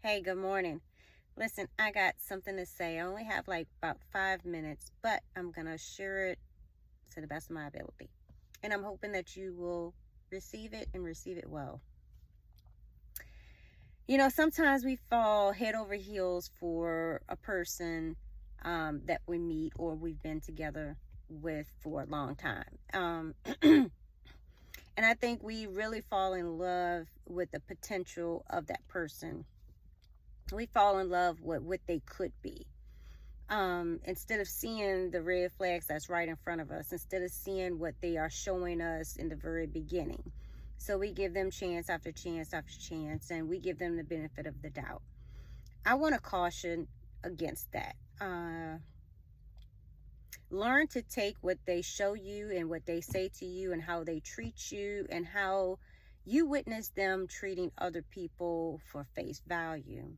Hey, good morning. Listen, I got something to say. I only have like about 5 minutes, but I'm going to share it to the best of my ability. And I'm hoping that you will receive it and receive it well. Sometimes we fall head over heels for a person that we meet or we've been together with for a long time. And I think we really fall in love with the potential of that person. We fall in love with what they could be. Instead of seeing the red flags that's right in front of us, instead of seeing what they are showing us in the very beginning. So we give them chance after chance after chance, and we give them the benefit of the doubt. I want to caution against that. Learn to take what they show you and what they say to you and how they treat you and how you witness them treating other people for face value.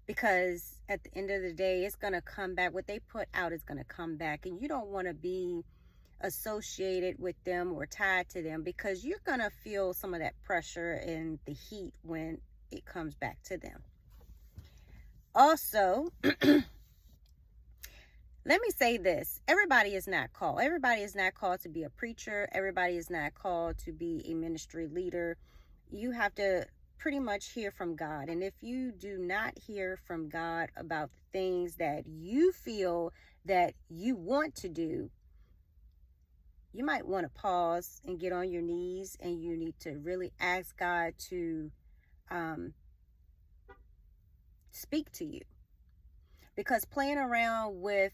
Because at the end of the day, it's going to come back. What they put out is going to come back. And you don't want to be associated with them or tied to them, because you're going to feel some of that pressure and the heat when it comes back to them. Also, let me say this. Everybody is not called. Everybody is not called to be a preacher. Everybody is not called to be a ministry leader. You have to pretty much hear from God. And if you do not hear from God about the things that you feel that you want to do, you might want to pause and get on your knees, and you need to really ask God to speak to you. Because playing around with,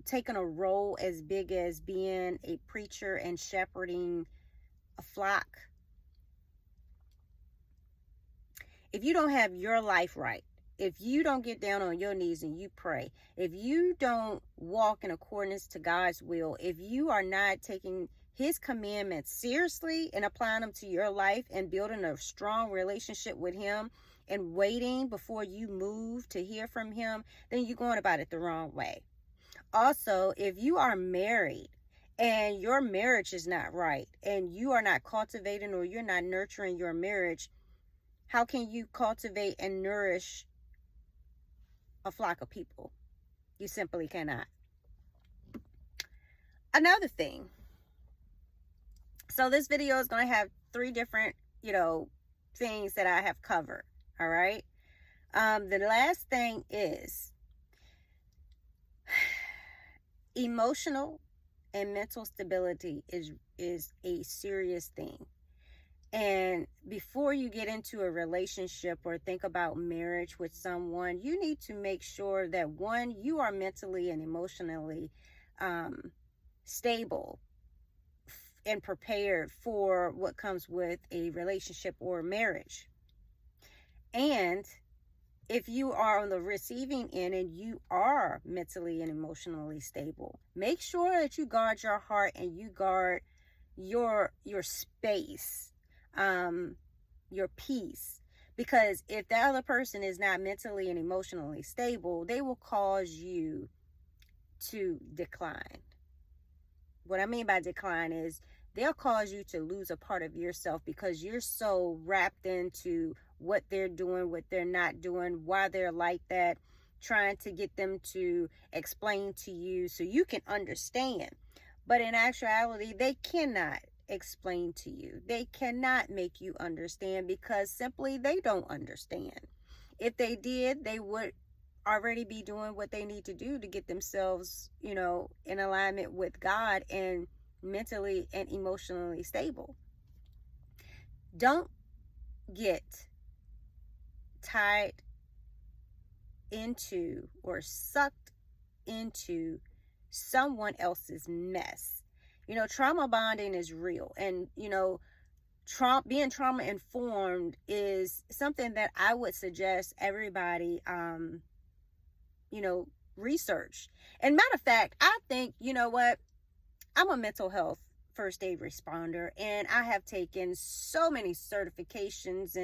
taking a role as big as being a preacher and shepherding a flock, if you don't have your life right, if you don't get down on your knees and you pray, if you don't walk in accordance to God's will, if you are not taking his commandments seriously and applying them to your life and building a strong relationship with him and waiting before you move to hear from him, then you're going about it the wrong way. Also, if you are married and your marriage is not right and you are not cultivating or you're not nurturing your marriage, how can you cultivate and nourish a flock of people? You simply cannot. Another thing. So this video is going to have 3 different, things that I have covered. All right. The last thing is emotional and mental stability is a serious thing. And before you get into a relationship or think about marriage with someone, you need to make sure that, one, you are mentally and emotionally stable and prepared for what comes with a relationship or marriage. And if you are on the receiving end and you are mentally and emotionally stable, make sure that you guard your heart and you guard your space, your peace. Because if the other person is not mentally and emotionally stable, they will cause you to decline. What I mean by decline is they'll cause you to lose a part of yourself because you're so wrapped into what they're doing, what they're not doing, why they're like that, trying to get them to explain to you so you can understand. But in actuality, they cannot explain to you. They cannot make you understand because simply they don't understand. If they did, they would already be doing what they need to do to get themselves, in alignment with God and mentally and emotionally stable. Don't get tied into or sucked into someone else's mess. Trauma bonding is real, and being trauma informed is something that I would suggest everybody research. And matter of fact, I think, I'm a mental health first aid responder, and I have taken so many certifications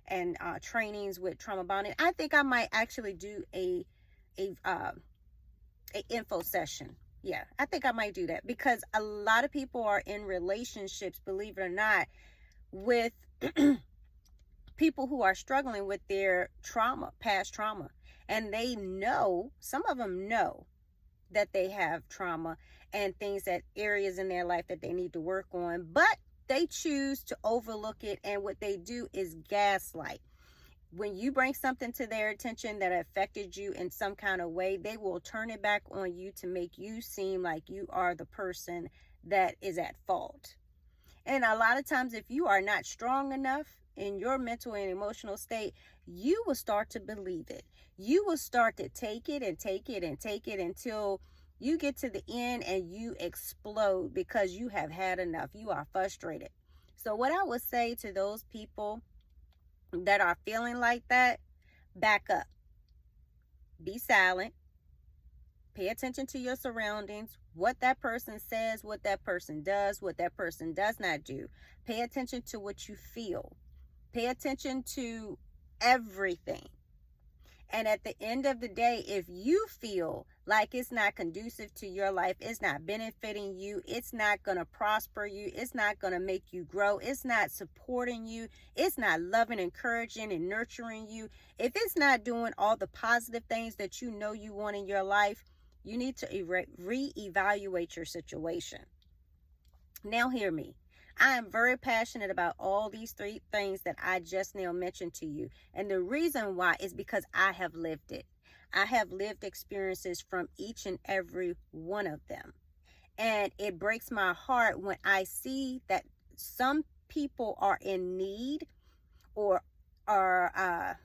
and trainings with trauma bonding. I think I might actually do a info session. Yeah, I think I might do that because a lot of people are in relationships, believe it or not, with People who are struggling with their trauma, past trauma, and they know, some of them know that they have trauma and things, that areas in their life that they need to work on, but they choose to overlook it. And what they do is gaslight. When you bring something to their attention that affected you in some kind of way, they will turn it back on you to make you seem like you are the person that is at fault. And a lot of times, if you are not strong enough in your mental and emotional state, you will start to believe it. You will start to take it and take it and take it until you get to the end and you explode because you have had enough. You are frustrated. So what I would say to those people that are feeling like that, back up. Be silent. Pay attention to your surroundings, what that person says, what that person does, what that person does not do. Pay attention to what you feel. Pay attention to everything. And at the end of the day, if you feel like it's not conducive to your life, it's not benefiting you, it's not going to prosper you, it's not going to make you grow, it's not supporting you, it's not loving, encouraging, and nurturing you, if it's not doing all the positive things that you know you want in your life, you need to reevaluate your situation. Now hear me. I am very passionate about all these three things that I just now mentioned to you. And the reason why is because I have lived it. I have lived experiences from each and every one of them. And it breaks my heart when I see that some people are in need or are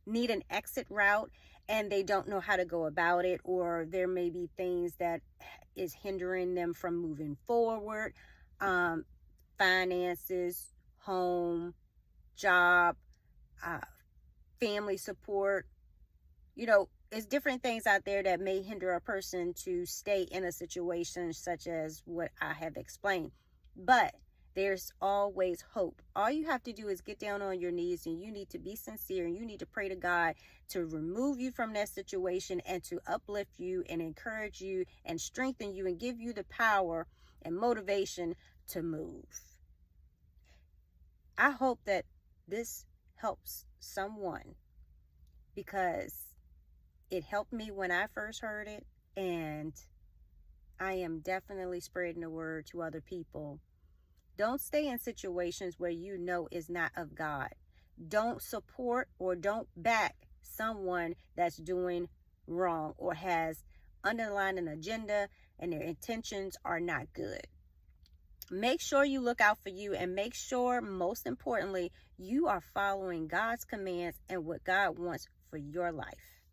need an exit route and they don't know how to go about it, or there may be things that is hindering them from moving forward. Finances, home, job, family support. It's different things out there that may hinder a person to stay in a situation such as what I have explained. But there's always hope. All you have to do is get down on your knees, and you need to be sincere, and you need to pray to God to remove you from that situation and to uplift you and encourage you and strengthen you and give you the power and motivation to move. I hope that this helps someone, because it helped me when I first heard it, and I am definitely spreading the word to other people. Don't stay in situations where you know is not of God. Don't support or don't back someone that's doing wrong or has underlying an agenda and their intentions are not good. Make sure you look out for you, and make sure, most importantly, you are following God's commands and what God wants for your life.